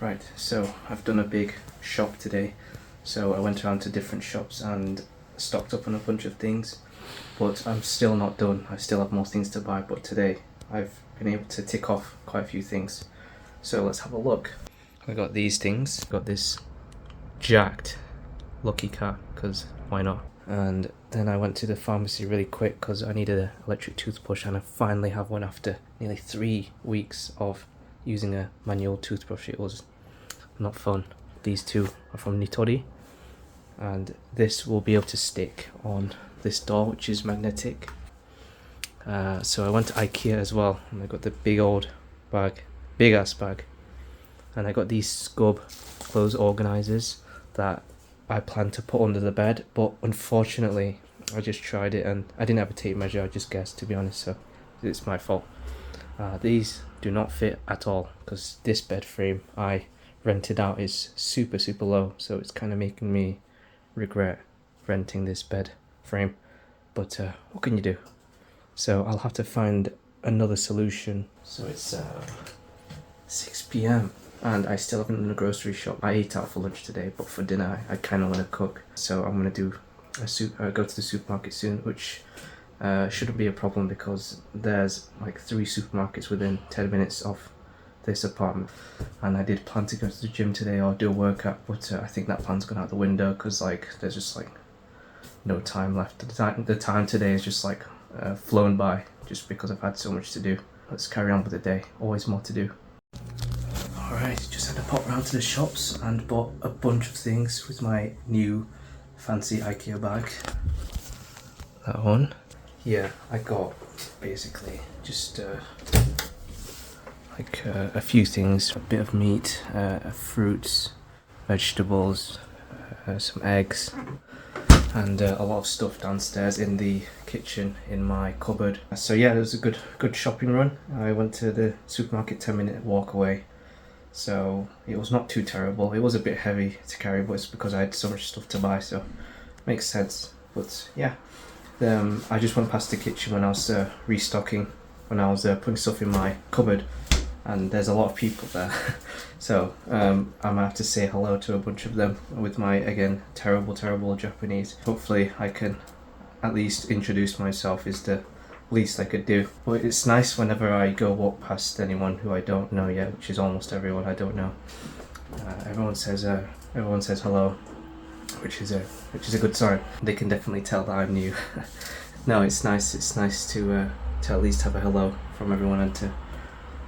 Right, so I've done a big shop today. So I went around to different shops and stocked up on a bunch of things, but I'm still not done. I still have more things to buy, but today I've been able to tick off quite a few things. So let's have a look. I got these things. Got this jacked Lucky Cat, because why not? And then I went to the pharmacy really quick because I needed an electric toothbrush, and I finally have one after nearly 3 weeks of using a manual toothbrush. It was not fun. These two are from Nitori, and this will be able to stick on this door, which is magnetic. So I went to IKEA as well, and I got the big old bag, big ass bag, and I got these Scub clothes organizers that I plan to put under the bed, but unfortunately I just tried it and I didn't have a tape measure. I just guessed, to be honest, so it's my fault. These do not fit at all because this bed frame I rented out is super low, so it's kind of making me regret renting this bed frame, but what can you do? So I'll have to find another solution. So it's 6 p.m. and I still haven't done a grocery shop. I ate out for lunch today, but for dinner I kind of want to cook, so I'm going to do go to the supermarket soon, which shouldn't be a problem because there's like 3 supermarkets within 10 minutes of this apartment. And I did plan to go to the gym today or do a workout, but I think that plan's gone out the window because like there's just like no time left. The time today is just like flown by just because I've had so much to do. Let's carry on with the day. Always more to do. Alright, just had to pop round to the shops and bought a bunch of things with my new fancy IKEA bag. That one. Yeah, I got basically just a few things, a bit of meat, fruits, vegetables, some eggs, and a lot of stuff downstairs in the kitchen in my cupboard. So yeah, it was a good shopping run. I went to the supermarket 10-minute walk away, so it was not too terrible. It was a bit heavy to carry, but it's because I had so much stuff to buy, so it makes sense. But yeah, I just went past the kitchen when I was restocking, when I was putting stuff in my cupboard, and there's a lot of people there. So I'm gonna have to say hello to a bunch of them with my, again, terrible Japanese. Hopefully I can at least introduce myself, is the least I could do. But it's nice whenever I go walk past anyone who I don't know yet, which is almost everyone I don't know. Everyone says hello, which is a good sign. They can definitely tell that I'm new. No, it's nice to at least have a hello from everyone and to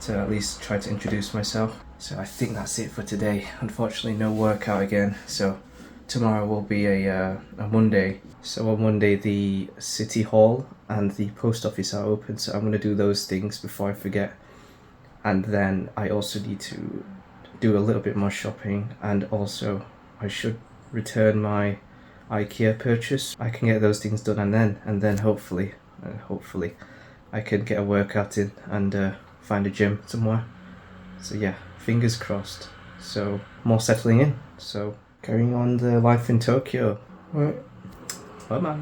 at least try to introduce myself. So I think that's it for today. Unfortunately, no workout again, so tomorrow will be a Monday. So on Monday the city hall and the post office are open, so I'm going to do those things before I forget. And then I also need to do a little bit more shopping, and also I should return my IKEA purchase. I can get those things done, and then hopefully I can get a workout in and find a gym somewhere. So yeah, fingers crossed. So more settling in. So carrying on the life in Tokyo. Alright, bye bye.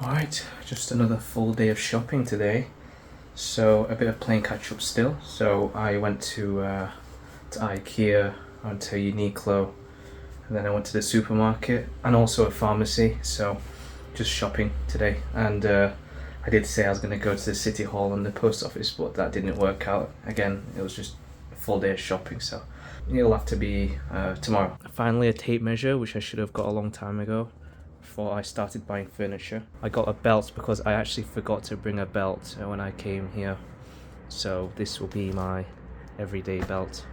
Alright, just another full day of shopping today. So a bit of playing catch up still. So I went to IKEA, I went to Uniqlo, and then I went to the supermarket and also a pharmacy. So just shopping today. And I did say I was going to go to the city hall and the post office, but that didn't work out. Again, it was just a full day of shopping, so it'll have to be tomorrow. Finally, a tape measure, which I should have got a long time ago before I started buying furniture. I got a belt because I actually forgot to bring a belt when I came here, so this will be my everyday belt.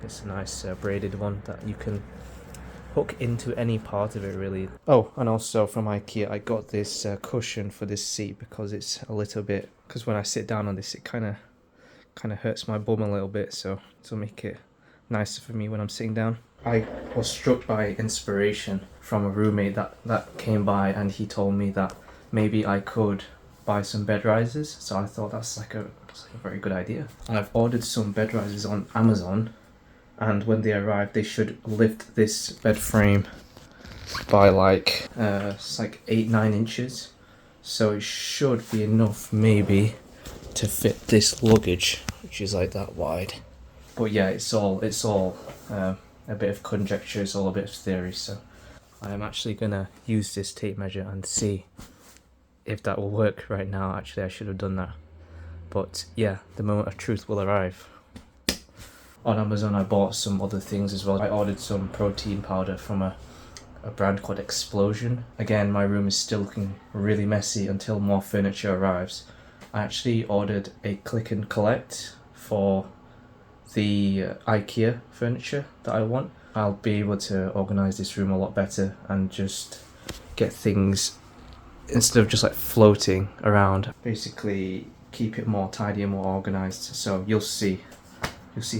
It's a nice braided one that you can hook into any part of it really. Oh, and also from IKEA I got this cushion for this seat because it's a little bit, because when I sit down on this it kind of hurts my bum a little bit, so to make it nicer for me when I'm sitting down. I was struck by inspiration from a roommate that came by, and he told me that maybe I could buy some bed risers, so I thought that's like a very good idea. I've ordered some bed risers on Amazon, and when they arrive they should lift this bed frame by like it's like 8-9 inches, so it should be enough maybe to fit this luggage, which is like that wide. But yeah, it's all a bit of conjecture, it's all a bit of theory, so I am actually gonna use this tape measure and see if that will work right now. Actually, I should have done that, but yeah, the moment of truth will arrive. On Amazon I bought some other things as well. I ordered some protein powder from a brand called Explosion. Again, my room is still looking really messy until more furniture arrives. I actually ordered a click and collect for the IKEA furniture that I want. I'll be able to organise this room a lot better and just get things, instead of just like floating around, basically keep it more tidy and more organised. So you'll see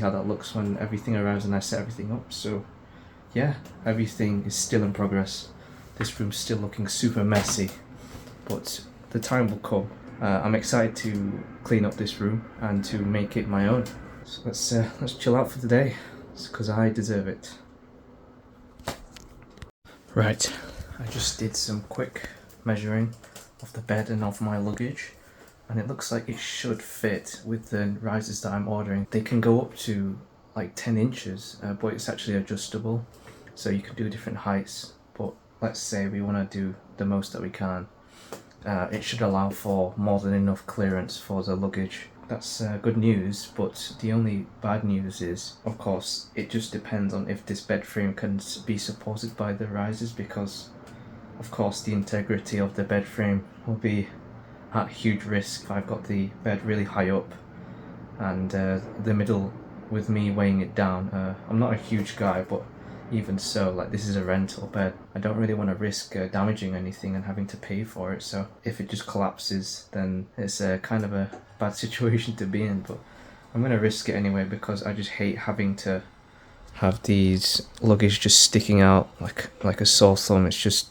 how that looks when everything arrives and I set everything up. So yeah, everything is still in progress. This room's still looking super messy, but the time will come. I'm excited to clean up this room and to make it my own. So let's chill out for today, because I deserve it. Right, I just did some quick measuring of the bed and of my luggage, and it looks like it should fit with the risers that I'm ordering. They can go up to like 10 inches, but it's actually adjustable, so you can do different heights. But let's say we want to do the most that we can. It should allow for more than enough clearance for the luggage. That's good news, but the only bad news is, of course, it just depends on if this bed frame can be supported by the risers, because of course the integrity of the bed frame will be at huge risk if I've got the bed really high up and the middle with me weighing it down. I'm not a huge guy, but even so, like, this is a rental bed. I don't really want to risk damaging anything and having to pay for it, so if it just collapses then it's kind of a bad situation to be in, but I'm going to risk it anyway because I just hate having to have these luggage just sticking out like a sore thumb. It's just,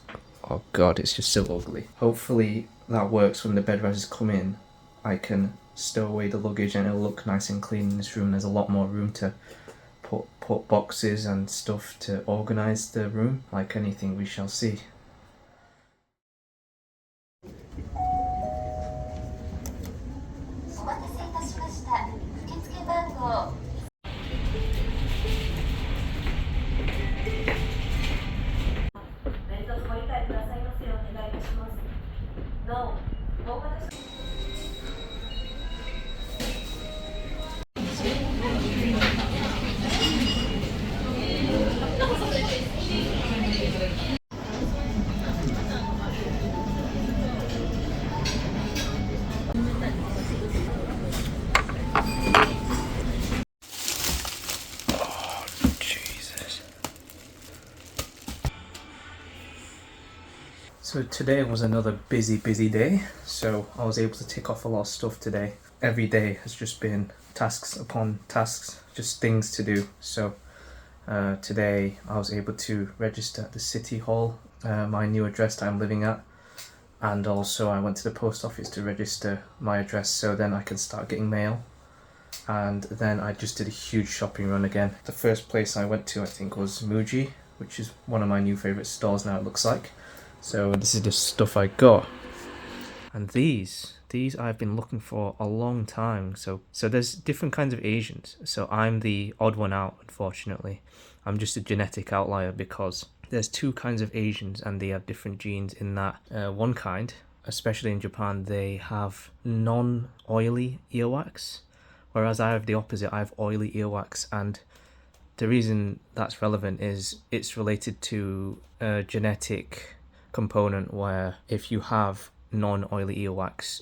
oh god, it's just so ugly. Hopefully that works. When the bed risers come in, I can stow away the luggage and it'll look nice and clean in this room. There's a lot more room to put boxes and stuff to organise the room. Like anything, we shall see. So today was another busy day, so I was able to tick off a lot of stuff today. Every day has just been tasks upon tasks, just things to do. So today I was able to register at the City Hall, my new address that I'm living at, and also I went to the post office to register my address so then I can start getting mail. And then I just did a huge shopping run again. The first place I went to, I think, was Muji, which is one of my new favourite stores now, it looks like. So this is the stuff I got, and these I've been looking for a long time. So there's different kinds of Asians. So I'm the odd one out, unfortunately. I'm just a genetic outlier because there's two kinds of Asians and they have different genes in that one kind, especially in Japan, they have non-oily earwax, whereas I have the opposite. I have oily earwax, and the reason that's relevant is it's related to a genetic component where if you have non-oily earwax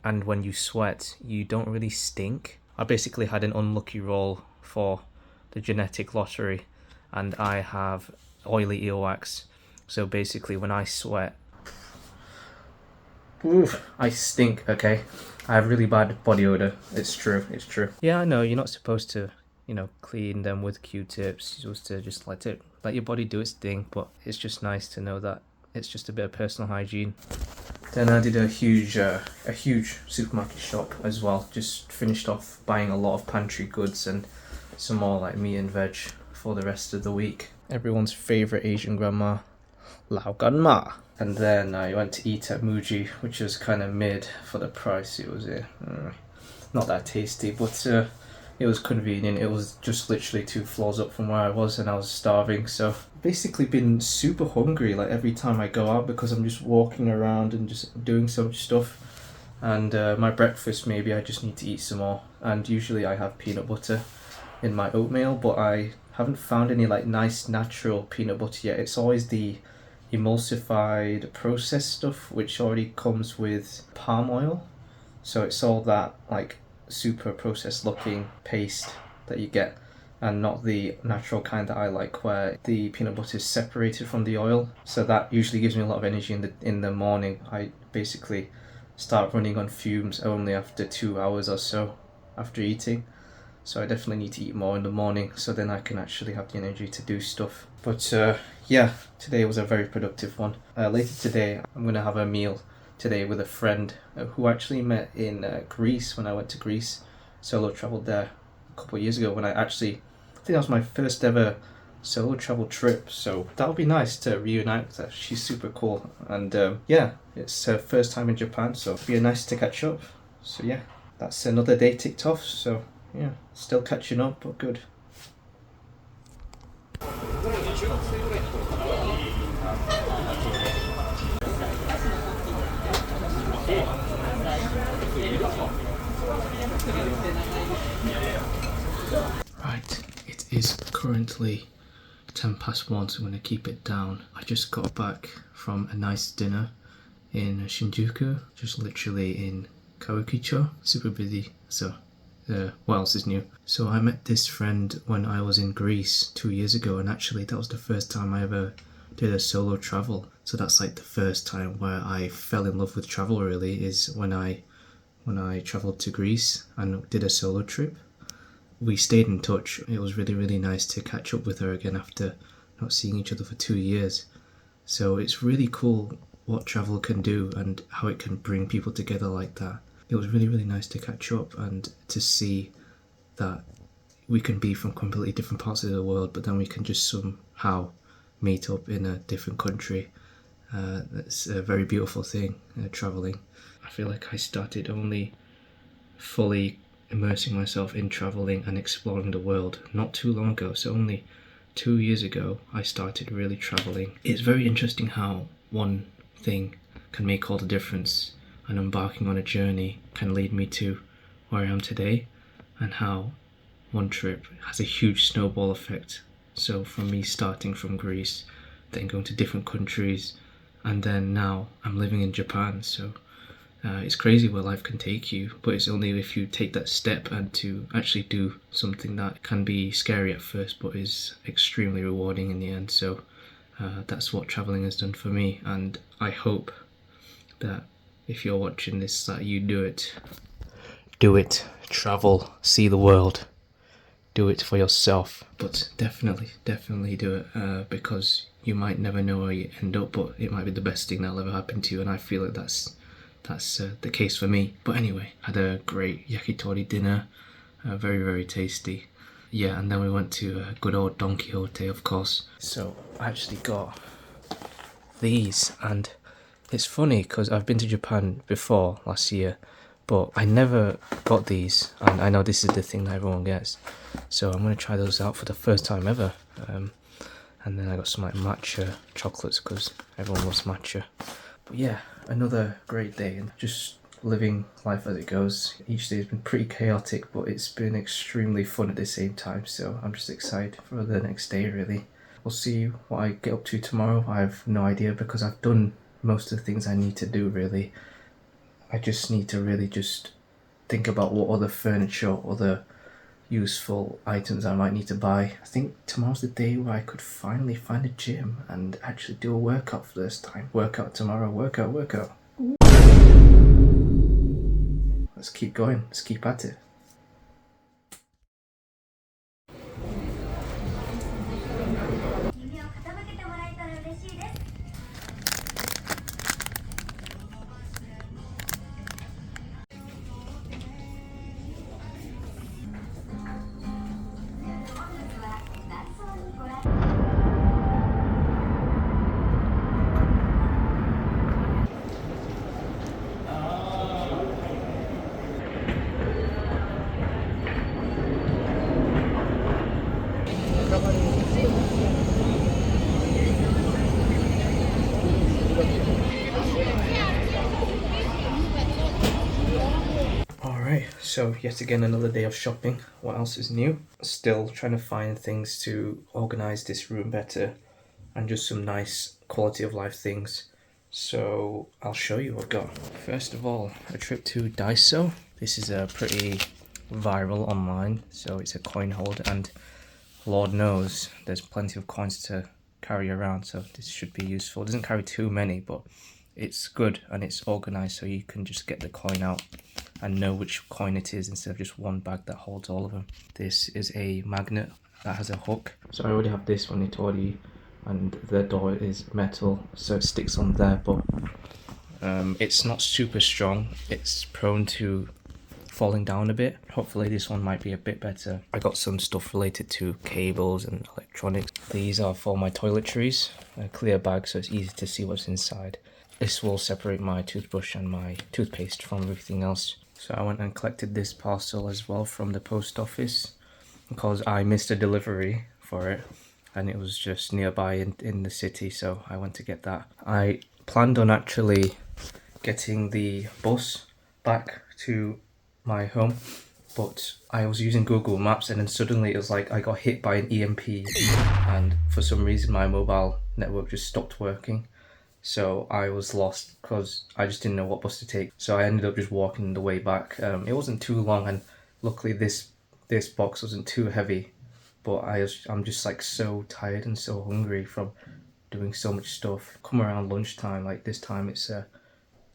and when you sweat you don't really stink. I basically had an unlucky roll for the genetic lottery and I have oily earwax. So basically when I sweat, oof, I stink, okay? I have really bad body odor. It's true, it's true. Yeah, I know, you're not supposed to, you know, clean them with Q-tips. You're supposed to just let your body do its thing, but it's just nice to know that it's just a bit of personal hygiene. Then I did a huge supermarket shop as well. Just finished off buying a lot of pantry goods and some more like meat and veg for the rest of the week. Everyone's favourite Asian grandma, Lao Gan Ma. And then I went to eat at Muji, which was kind of mid for the price. It was not that tasty, but it was convenient. It was just literally 2 floors up from where I was, and I was starving. So basically been super hungry like every time I go out, because I'm just walking around and just doing some stuff. And my breakfast, maybe I just need to eat some more. And usually I have peanut butter in my oatmeal, but I haven't found any like nice natural peanut butter yet. It's always the emulsified processed stuff, which already comes with palm oil. So it's all that like super processed looking paste that you get, and not the natural kind that I like, where the peanut butter is separated from the oil. So that usually gives me a lot of energy in the morning. I basically start running on fumes only after 2 hours or so after eating. So I definitely need to eat more in the morning, so then I can actually have the energy to do stuff. But yeah, today was a very productive one. Later today, I'm going to have a meal today with a friend who actually met in Greece when I went to Greece. Solo traveled there a couple of years ago I think that was my first ever solo travel trip. So that'll be nice to reunite with her. She's super cool. And yeah, it's her first time in Japan, so it'll be nice to catch up. So yeah, that's another day ticked off. So yeah, still catching up, but good. Right, it is currently 1:10, so I'm going to keep it down. I just got back from a nice dinner in Shinjuku, just literally in Kawakicho. Super busy, so what else is new? So I met this friend when I was in Greece 2 years ago, and actually that was the first time I ever did a solo travel. So that's like the first time where I fell in love with travel, really, is when I travelled to Greece and did a solo trip. We stayed in touch. It was really, really nice to catch up with her again after not seeing each other for 2 years. So it's really cool what travel can do and how it can bring people together like that. It was really, really nice to catch up and to see that we can be from completely different parts of the world, but then we can just somehow meet up in a different country. That's a very beautiful thing, travelling. I feel like I started only fully immersing myself in travelling and exploring the world not too long ago. So only 2 years ago I started really travelling. It's very interesting how one thing can make all the difference, and embarking on a journey can lead me to where I am today, and how one trip has a huge snowball effect. So from me starting from Greece, then going to different countries, and then now I'm living in Japan. So it's crazy where life can take you, but it's only if you take that step and to actually do something that can be scary at first but is extremely rewarding in the end. So that's what travelling has done for me, and I hope that if you're watching this, that you do it. Do it. Travel. See the world. Do it for yourself. But definitely do it, because you might never know where you end up, but it might be the best thing that'll ever happen to you, and I feel like that's the case for me. But anyway, had a great yakitori dinner, very, very tasty. Yeah, and then we went to a good old Don Quixote, of course. So I actually got these, and it's funny because I've been to Japan before last year, but I never got these, and I know this is the thing that everyone gets. So I'm going to try those out for the first time ever. And then I got some like matcha chocolates because everyone loves matcha. But yeah, another great day and just living life as it goes. Each day has been pretty chaotic, but it's been extremely fun at the same time. So I'm just excited for the next day, really. We'll see what I get up to tomorrow. I have no idea because I've done most of the things I need to do, really. I just need to really just think about what other furniture, other useful items I might need to buy. I think tomorrow's the day where I could finally find a gym and actually do a workout for this time. Workout tomorrow, workout. Let's keep going, let's keep at it. Alright, so yet again another day of shopping. What else is new? Still trying to find things to organise this room better and just some nice quality of life things. So I'll show you what I've got. First of all, a trip to Daiso. This is a pretty viral online, so it's a coin holder, and Lord knows there's plenty of coins to carry around, so this should be useful. It doesn't carry too many, but it's good and it's organised, so you can just get the coin out and know which coin it is instead of just one bag that holds all of them. This is a magnet that has a hook. So I already have this one, Itori, and the door is metal, so it sticks on there, but it's not super strong. It's prone to falling down a bit. Hopefully this one might be a bit better. I got some stuff related to cables and electronics. These are for my toiletries, a clear bag so it's easy to see what's inside. This will separate my toothbrush and my toothpaste from everything else. So I went and collected this parcel as well from the post office because I missed a delivery for it and it was just nearby in the city, so I went to get that. I planned on actually getting the bus back to my home, but I was using Google Maps and then suddenly it was like I got hit by an EMP and for some reason my mobile network just stopped working. So I was lost because I just didn't know what bus to take. So I ended up just walking the way back. It wasn't too long, and luckily this box wasn't too heavy. But I'm just like so tired and so hungry from doing so much stuff. Come around lunchtime, like this time it's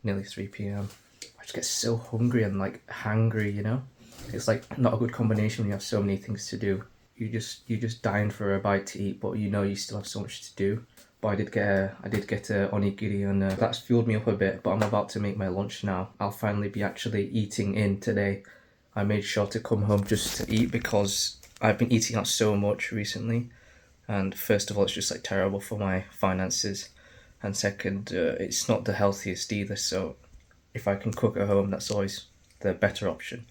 nearly 3 p.m. I just get so hungry and like hangry, you know? It's like not a good combination when you have so many things to do. You're just dying for a bite to eat, but you know you still have so much to do. But I did get a onigiri, and that's fueled me up a bit, but I'm about to make my lunch now. I'll finally be actually eating in today. I made sure to come home just to eat because I've been eating out so much recently. And first of all, it's just like terrible for my finances. And second, it's not the healthiest either, so if I can cook at home, that's always the better option.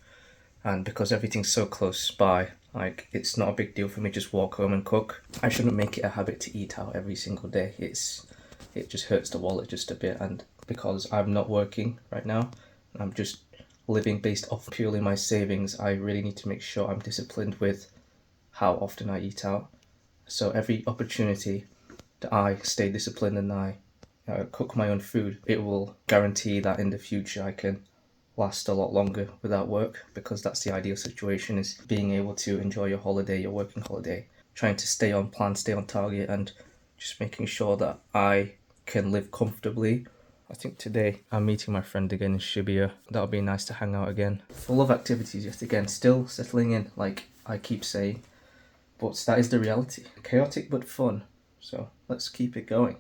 And because everything's so close by, like it's not a big deal for me to just walk home and cook. I shouldn't make it a habit to eat out every single day. It just hurts the wallet just a bit, and because I'm not working right now, I'm just living based off purely my savings, I really need to make sure I'm disciplined with how often I eat out. So every opportunity that I stay disciplined and I cook my own food, it will guarantee that in the future I can last a lot longer without work, because that's the ideal situation, is being able to enjoy your holiday, your working holiday, trying to stay on plan, stay on target, and just making sure that I can live comfortably. I think today I'm meeting my friend again in Shibuya. That'll be nice to hang out again. Full of activities yet again, still settling in like I keep saying, but that is the reality. Chaotic but fun, so let's keep it going.